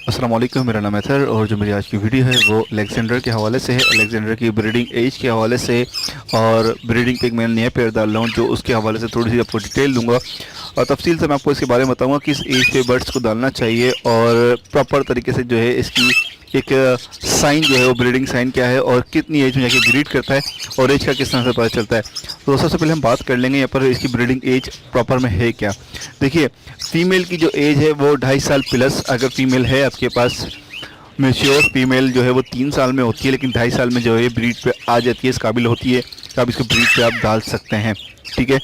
अस्सलाम वालेकुम, मेरा नाम है अतर और जो मेरी आज की वीडियो है वो अलेक्जेंडर के हवाले से है। अलेक्जेंडर की ब्रीडिंग एज के हवाले से और ब्रीडिंग पे एक मैं नया पेयर डाल रहा हूँ जो उसके हवाले से थोड़ी सी आपको डिटेल दूंगा और तफसील से मैं आपको इसके बारे में बताऊंगा किस एज पे बर्ड्स को डालना चाहिए और प्रॉपर तरीके से जो है इसकी एक साइन जो है वो ब्रीडिंग साइन क्या है और कितनी एज में जाके ब्रीड करता है और एज का किस तरह से पता चलता है। तो सबसे पहले हम बात कर लेंगे यहाँ पर इसकी ब्रीडिंग एज प्रॉपर में है क्या। देखिए, फीमेल की जो एज है वो 2.5 साल प्लस अगर फीमेल है आपके पास। मेच्योर फीमेल जो है वो 3 साल में होती है, लेकिन 2.5 साल में जो है ब्रीड पे आ जाती है, इस काबिल होती है कि आप इसको ब्रीड पे आप डाल सकते हैं। ठीक है।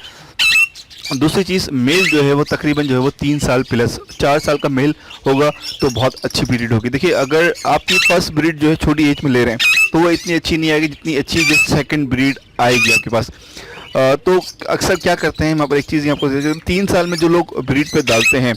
दूसरी चीज़, मेल जो है वो तकरीबन जो है वो 3 साल प्लस 4 साल का मेल होगा तो बहुत अच्छी ब्रीड होगी। देखिए, अगर आपकी फर्स्ट ब्रीड जो है छोटी एज में ले रहे हैं तो वो इतनी अच्छी नहीं आएगी जितनी अच्छी जो सेकंड ब्रीड आएगी आपके पास। तो अक्सर क्या करते हैं, यहाँ पर एक चीज़ आपको 3 साल में जो लोग ब्रीड पे डालते हैं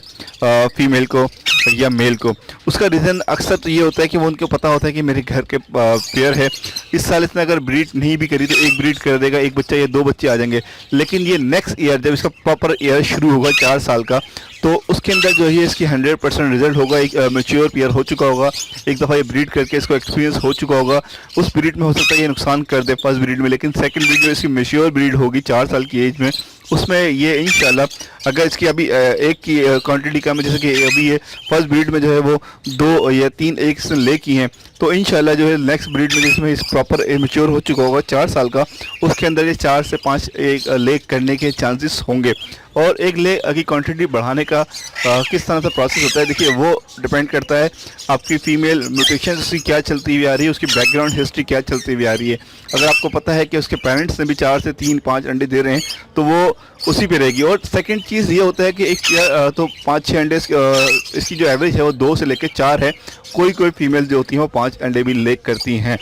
फीमेल को या मेल को, उसका रीज़न अक्सर तो ये होता है कि वो उनको पता होता है कि मेरे घर के पेयर है, इस साल इसने अगर ब्रीड नहीं भी करी तो एक ब्रीड कर देगा, एक बच्चा या 2 बच्चे आ जाएंगे। लेकिन ये नेक्स्ट ईयर जब इसका प्रॉपर ईयर शुरू होगा 4 साल का, तो उसके अंदर जो है इसकी 100% रिजल्ट होगा। एक मेच्योर पेयर हो चुका होगा, एक दफ़ा ये ब्रीड करके इसको एक्सपीरियंस हो चुका होगा। उस ब्रीड में हो सकता है ये नुकसान कर दे फर्स्ट ब्रीड में, लेकिन सेकंड ब्रीड जो इसकी मेच्योर ब्रीड होगी 4 साल की एज में, उसमें ये इंशाल्लाह अगर इसकी अभी एक की क्वांटिटी कम है, जैसे कि अभी ये फर्स्ट ब्रीड में जो है वो 2 या 3 एक से ले की हैं, तो इंशाल्लाह जो है नेक्स्ट ब्रीड में जिसमें इस प्रॉपर मेच्योर हो चुका होगा 4 साल का, उसके अंदर ये 4 से 5 एक लेग करने के चांसेस होंगे। और एक लेग की क्वांटिटी बढ़ाने का किस तरह से प्रोसेस होता है, देखिए वो डिपेंड करता है आपकी फीमेल म्यूटेशन उसकी क्या चलती हुई आ रही है, उसकी बैकग्राउंड हिस्ट्री क्या चलती हुई आ रही है। अगर आपको पता है कि उसके पेरेंट्स ने भी 4 से 3-5 अंडे दे रहे हैं तो वो उसी पे रहेगी। और सेकंड चीज़ ये होता है कि एक तो 5-6 अंडे इसकी जो एवरेज है वो 2 से लेकर 4 है। कोई कोई फीमेल जो होती हैं वो 5 अंडे भी लेग करती हैं।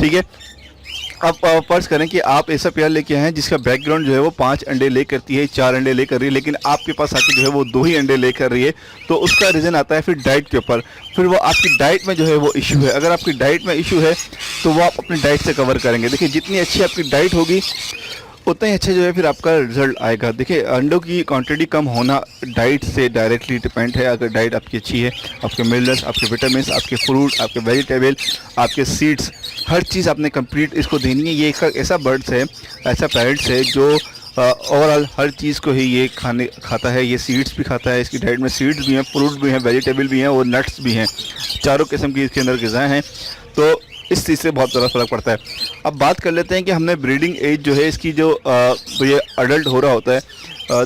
ठीक है। अब फर्ज करें कि आप ऐसा पेयर लेके आए हैं जिसका बैकग्राउंड जो है वो 5 अंडे ले करती है, 4 अंडे ले कर रही है, लेकिन आपके पास आके जो है वो 2 ही अंडे ले कर रही है, तो उसका रीज़न आता है फिर डाइट के ऊपर। फिर वो आपकी डाइट में जो है वो इशू है। अगर आपकी डाइट में इशू है तो वो आप अपनी डाइट से कवर करेंगे। देखिए, जितनी अच्छी आपकी डाइट होगी उतना ही अच्छा जो है फिर आपका रिजल्ट आएगा। देखिए, अंडों की क्वांटिटी कम होना डाइट से डायरेक्टली डिपेंड है। अगर डाइट आपकी अच्छी है, आपके मिनरल्स, आपके विटामिन, आपके फ्रूट, आपके वेजिटेबल, आपके सीड्स, हर चीज़ आपने कंप्लीट इसको देनी है। ये एक ऐसा बर्ड्स है, ऐसा पैरेट्स है जो ओवरऑल हर चीज़ को ही ये खाता है। ये सीड्स भी खाता है, इसकी डाइट में सीड्स भी हैं, फ्रूट्स भी हैं, वेजिटेबल भी हैं और नट्स भी हैं। चारों किस्म की इसके अंदर ग़िज़ाएँ हैं, तो इस चीज़ से बहुत ज़्यादा फ़र्क पड़ता है। अब बात कर लेते हैं कि हमने ब्रीडिंग एज जो है इसकी जो ये अडल्ट हो रहा होता है,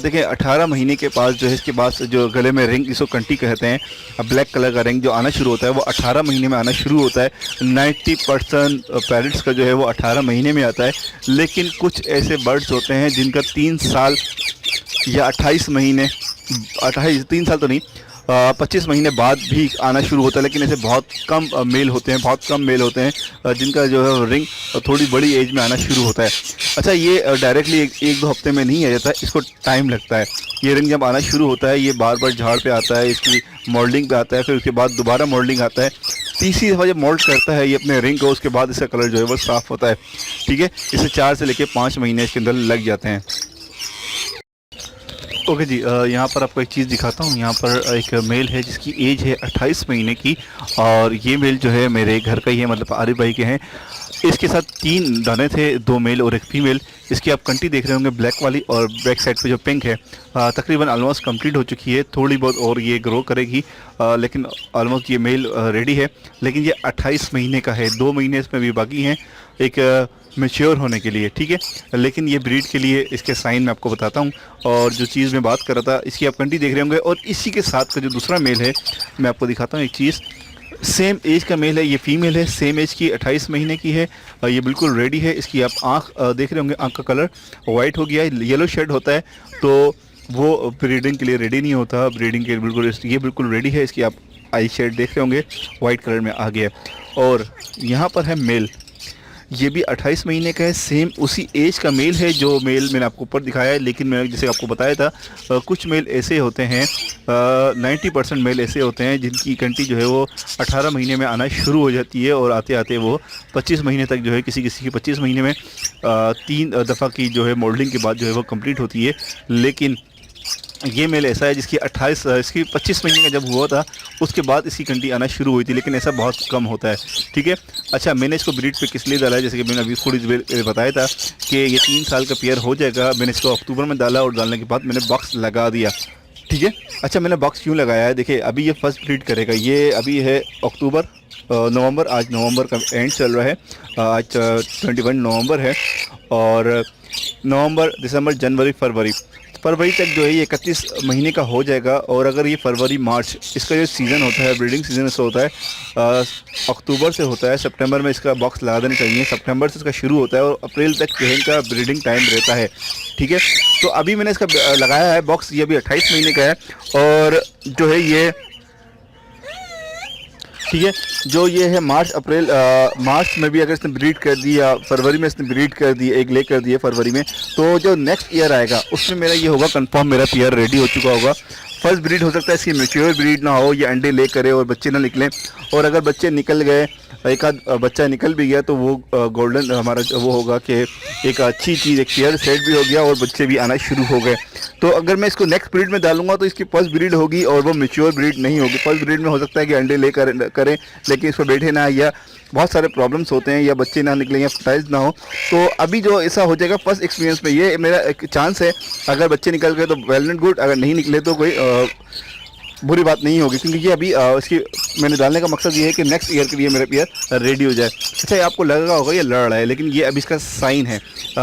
देखिए 18 महीने के पास जो है इसके पास जो गले में रिंग, जिसको कंटी कहते हैं, ब्लैक कलर का रिंग जो आना शुरू होता है वो 18 महीने में आना शुरू होता है। 90% पैरेट्स का जो है वो 18 महीने में आता है, लेकिन कुछ ऐसे बर्ड्स होते हैं जिनका 3 साल या 28 महीने, 3 साल तो नहीं, 25 महीने बाद भी आना शुरू होता है। लेकिन ऐसे बहुत कम मेल होते हैं, बहुत कम मेल होते हैं जिनका जो है रिंग थोड़ी बड़ी एज में आना शुरू होता है। अच्छा, ये डायरेक्टली एक दो हफ्ते में नहीं आ जाता है, इसको टाइम लगता है। ये रिंग जब आना शुरू होता है ये बार बार झाड़ पे आता है, इसकी मॉडलिंग पे आता है, फिर उसके बाद दोबारा मॉडलिंग आता है। तीसरी दफ़ा जब मोल्ड करता है ये अपने रिंग को, उसके बाद इसका कलर जो है वो साफ़ होता है। ठीक है, इसे 4 से लेकर 5 महीने इसके अंदर लग जाते हैं। ओके जी, यहाँ पर आपको एक चीज़ दिखाता हूँ। यहाँ पर एक मेल है जिसकी एज है 28 महीने की, और ये मेल जो है मेरे घर का ही है, मतलब आरिफ भाई के हैं। इसके साथ 3 दाने थे, 2 मेल और 1 फीमेल। इसकी आप कंटी देख रहे होंगे ब्लैक वाली, और बैक साइड पे जो पिंक है तकरीबन ऑलमोस्ट कंप्लीट हो चुकी है, थोड़ी बहुत और ये ग्रो करेगी, लेकिन ऑलमोस्ट ये मेल रेडी है। लेकिन ये 28 महीने का है, 2 महीने इसमें भी बाकी हैं एक मैच्योर होने के लिए। ठीक है, लेकिन ये ब्रीड के लिए इसके साइन मैं आपको बताता हूँ। और जो चीज़ मैं बात कर रहा था, इसकी आप कंटी देख रहे होंगे, और इसी के साथ का जो दूसरा मेल है मैं आपको दिखाता हूँ एक चीज़। सेम एज का मेल है, ये फीमेल है, सेम एज की 28 महीने की है, ये बिल्कुल रेडी है। इसकी आप आँख देख रहे होंगे, आँख का कलर वाइट हो गया है, येलो शेड होता है, तो वो ब्रीडिंग के लिए रेडी नहीं होता। ब्रीडिंग के बिल्कुल ये बिल्कुल रेडी है। इसकी आप आई शेड देख रहे होंगे, वाइट कलर में आ गया है। और यहाँ पर है मेल, ये भी 28 महीने का है, सेम उसी एज का मेल है जो मेल मैंने आपको ऊपर दिखाया है। लेकिन मैंने जैसे आपको बताया था, कुछ मेल ऐसे होते हैं, 90% मेल ऐसे होते हैं जिनकी कंटी जो है वो 18 महीने में आना शुरू हो जाती है, और आते आते वो 25 महीने तक जो है, किसी किसी की 25 महीने में 3 दफ़ा की जो है मोल्डिंग के बाद जो है वो कंप्लीट होती है। लेकिन ये मेल ऐसा है जिसकी 25 महीने का जब हुआ था उसके बाद इसकी कंडी आना शुरू हुई थी, लेकिन ऐसा बहुत कम होता है। ठीक है, अच्छा मैंने इसको ब्रीड पे किस लिए डाला है, जैसे कि मैंने अभी थोड़ी देर बताया था कि ये 3 साल का पेयर हो जाएगा। मैंने इसको अक्टूबर में डाला और डालने के बाद मैंने बॉक्स लगा दिया। ठीक है, अच्छा मैंने बॉक्स क्यों लगाया है, देखिए अभी ये फर्स्ट ब्रीड करेगा। ये अभी है अक्टूबर नवंबर, आज नवंबर का एंड चल रहा है, आज 21 नवंबर है, और नवंबर दिसंबर जनवरी फरवरी तक जो है ये 31 महीने का हो जाएगा। और अगर ये फरवरी मार्च इसका जो सीज़न होता है, ब्रीडिंग सीज़न इसका होता है अक्टूबर से होता है, सितंबर में इसका बॉक्स लगा देना चाहिए। सितंबर से इसका शुरू होता है और अप्रैल तक जो है इनका ब्रीडिंग टाइम रहता है। ठीक है, तो अभी मैंने इसका लगाया है बॉक्स, ये अभी 28 महीने का है, और जो है ये ठीक है, जो ये है मार्च में भी अगर इसने ब्रीड कर दी या फरवरी में इसने ब्रीड कर दी, एक ले कर दिए फरवरी में, तो जो नेक्स्ट ईयर आएगा उसमें मेरा ये होगा कंफर्म, मेरा पेयर रेडी हो चुका होगा। फर्स्ट ब्रीड हो सकता है इसकी मैच्योर ब्रीड ना हो, ये अंडे ले करे और बच्चे ना निकलें, और अगर बच्चे निकल गए, एक आध बच्चा निकल भी गया, तो वो गोल्डन हमारा वो होगा कि एक अच्छी चीज़, एक पेयर सेट भी हो गया और बच्चे भी आना शुरू हो गए। तो अगर मैं इसको नेक्स्ट ब्रीड में डालूंगा तो इसकी फर्स्ट ब्रीड होगी और वो मैच्योर ब्रीड नहीं होगी। फर्स्ट ब्रीड में हो सकता है कि अंडे ले करें लेकिन इस पर बैठे ना, या बहुत सारे प्रॉब्लम्स होते हैं, या बच्चे ना निकले, या फर्टाइल्स ना हो। तो अभी जो ऐसा हो जाएगा फर्स्ट एक्सपीरियंस में, ये मेरा एक चांस है। अगर बच्चे निकल गए तो वेल एंड गुड, अगर नहीं निकले तो कोई बुरी बात नहीं होगी, क्योंकि ये अभी इसकी मैंने डालने का मकसद ये है कि नेक्स्ट ईयर के लिए मेरा पेयर रेडी हो जाए। अच्छा, ये आपको लगा होगा ये लड़ रहा है, लेकिन ये अभी इसका साइन है।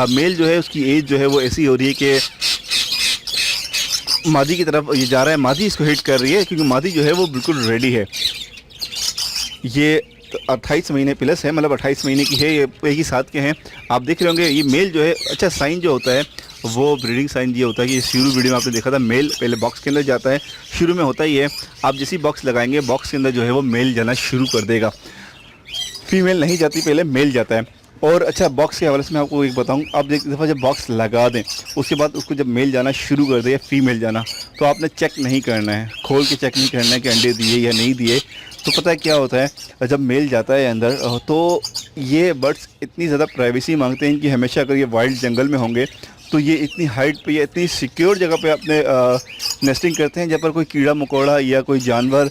मेल जो है उसकी एज जो है वो ऐसी हो रही है कि मादी की तरफ ये जा रहा है, मादी इसको हिट कर रही है, क्योंकि मादी जो है वो बिल्कुल रेडी है। ये 28 महीने प्लस है, मतलब 28 महीने की है, ये एक ही साथ के हैं। आप देख रहे होंगे ये मेल जो है, अच्छा साइन जो होता है वो ब्रीडिंग साइन ये होता है कि शुरू वीडियो में आपने देखा था, मेल पहले बॉक्स के अंदर जाता है, शुरू में होता ही है। आप जैसी बॉक्स लगाएंगे बॉक्स के अंदर जो है वो मेल जाना शुरू कर देगा, फीमेल नहीं जाती, पहले मेल जाता है। और अच्छा बॉक्स के हवाले से मैं आपको एक बताऊं, आप एक दफ़ा जब बॉक्स लगा दें उसके बाद उसको जब मेल जाना शुरू कर दे या फीमेल जाना, तो आपने चेक नहीं करना है, खोल के चेक नहीं करना है कि अंडे दिए या नहीं दिए। तो पता है क्या होता है, जब मेल जाता है अंदर तो ये बर्ड्स इतनी ज़्यादा प्राइवेसी मांगते हैं कि हमेशा अगर ये वाइल्ड जंगल में होंगे तो ये इतनी हाइट पे या इतनी सिक्योर जगह पे अपने नेस्टिंग करते हैं जहाँ पर कोई कीड़ा मकोड़ा या कोई जानवर,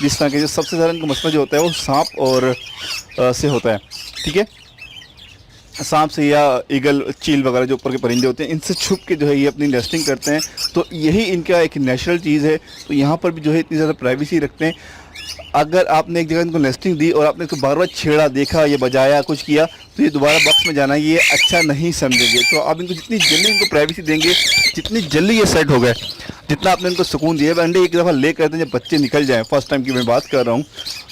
जिस तरह के जो सबसे ज़्यादा इनका मसला जो होता है वो सांप और से होता है। ठीक है, सांप से या ईगल, चील वगैरह जो ऊपर के परिंदे होते हैं, इनसे छुप के जो है ये अपनी नेस्टिंग करते हैं। तो यही इनका एक नेचुरल चीज़ है। तो यहाँ पर भी जो है इतनी ज़्यादा प्राइवेसी रखते हैं। अगर आपने एक जगह इनको नेस्टिंग दी और आपने इसको बार बार छेड़ा, देखा, ये बजाया, कुछ किया, तो ये दोबारा बॉक्स में जाना ये अच्छा नहीं समझेंगे। तो आप इनको जितनी जल्दी इनको प्राइवेसी देंगे, जितनी जल्दी ये सेट हो गए, जितना आपने इनको सुकून दिया। अंडे एक दफ़ा ले करते हैं, जब बच्चे निकल जाएँ, फर्स्ट टाइम की मैं बात कर रहा हूँ,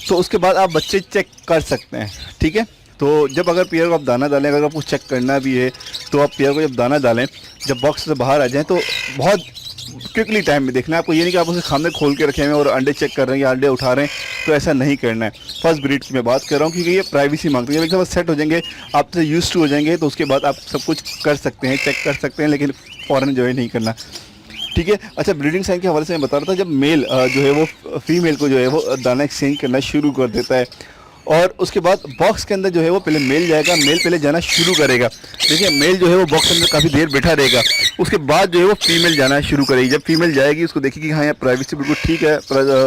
तो उसके बाद आप बच्चे चेक कर सकते हैं। ठीक है, तो जब अगर पेयर को आप दाना डालें, अगर आपको चेक करना भी है तो आप पेयर को जब दाना डालें, जब बॉक्स से बाहर आ जाएँ तो बहुत क्विकली टाइम में देखना है आपको। ये नहीं कि आप उसे खाने खोल के रखे हैं और अंडे चेक कर रहे हैं या अंडे उठा रहे हैं, तो ऐसा नहीं करना है। फर्स्ट ब्रीड की मैं बात कर रहा हूँ, क्योंकि ये प्राइवेसी मांगते हैं। जब एक दफ़ा सेट हो जाएंगे, आपसे यूज्ड टू हो जाएंगे, तो उसके बाद आप सब कुछ कर सकते हैं, चेक कर सकते हैं, लेकिन फ़ौरन जो है नहीं करना। ठीक है, अच्छा ब्रीडिंग साइन के हवाले से मैं बता रहा था, जब मेल जो है वो फीमेल को जो है वो दाना एक्सचेंज करना शुरू कर देता है, और उसके बाद बॉक्स के अंदर जो है वो पहले मेल जाएगा, मेल पहले जाना शुरू करेगा। देखिए मेल जो है वो बॉक्स के अंदर काफ़ी देर बैठा रहेगा, उसके बाद जो है वो फीमेल जाना शुरू करेगी। जब फीमेल जाएगी, उसको देखेगी कि हाँ यार प्राइवेसी बिल्कुल ठीक है,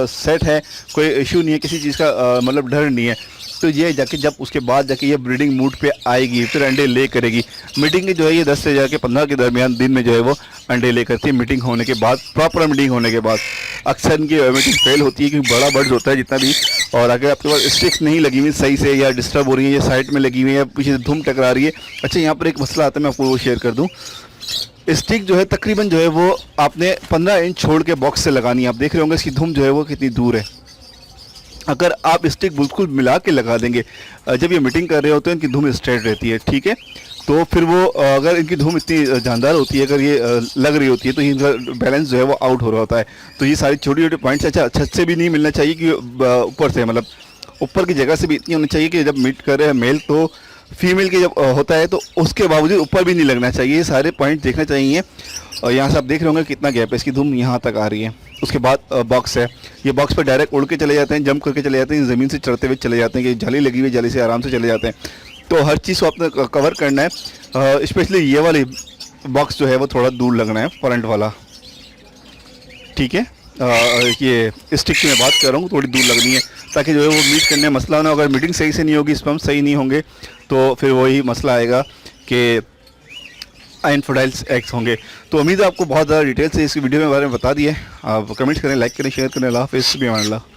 सेट है, कोई इशू नहीं है, किसी चीज़ का मतलब डर नहीं है, तो ये जाके जब उसके बाद जाके ये ब्रीडिंग मूड पे आएगी, फिर अंडे ले करेगी। मीटिंग जो है ये 10 से जाके 15 के दरमियान दिन में जो है वो अंडे ले करती है, मीटिंग होने के बाद, प्रॉपर मीटिंग होने के बाद। अक्सर इनकी मीटिंग फेल होती है क्योंकि बड़ा बर्ड्स होता है जितना भी, और अगर आपके पास स्टिक्स नहीं लगी हुई सही से, या डिस्टर्ब हो रही है, या साइड में लगी हुई है, या पीछे से धूम टकरा रही है। अच्छा यहाँ पर एक मसला आता है, मैं आपको वो शेयर कर दूँ। स्टिक जो है तकरीबन जो है वो आपने 15 इंच छोड़ के बॉक्स से लगानी है। आप देख रहे होंगे इसकी धुम जो है वो कितनी दूर है। अगर आप स्टिक बिल्कुल मिला के लगा देंगे, जब ये मीटिंग कर रहे होते हैं इनकी धुम स्ट्रेट रहती है। ठीक है, तो फिर वो अगर इनकी धुम इतनी जानदार होती है, अगर ये लग रही होती है, तो इनका बैलेंस जो है वो आउट हो रहा होता है। तो ये सारी छोटी छोटी पॉइंट्स, अच्छा छत से भी नहीं मिलना चाहिए कि ऊपर से, मतलब ऊपर की जगह से भी इतनी होनी चाहिए कि जब मीट कर रहे हैं मेल तो फीमेल के जब होता है तो उसके बावजूद ऊपर भी नहीं लगना चाहिए। ये सारे पॉइंट देखना चाहिए। और यहाँ से आप देख रहे होंगे कितना गैप है, इसकी धुम यहाँ तक आ रही है। उसके बाद बॉक्स है, ये बॉक्स पर डायरेक्ट उड़ के चले जाते हैं, जंप करके चले जाते हैं, ज़मीन से चढ़ते हुए चले जाते हैं, कि जाली लगी हुई जाली से आराम से चले जाते हैं। तो हर चीज़ को आपने कवर करना है। स्पेशली ये वाली बॉक्स जो है वो थोड़ा दूर लगना है, फ्रंट वाला। ठीक है। ये स्टिक की मैं बात कर रहा हूँ, थोड़ी दूर लगनी है ताकि जो है वो मीट करने में मसला ना हो। अगर मीटिंग सही से नहीं होगी, स्पम्प सही नहीं होंगे तो फिर वही मसला आएगा कि अनफर्टाइल्स एग्स होंगे। तो उम्मीद है आपको बहुत ज़्यादा डिटेल से इस वीडियो के बारे में बता दिए। आप कमेंट्स करें, लाइक करें, शेयर करें। अल्लाह हाफ़िज़, सुब्हान अल्लाह।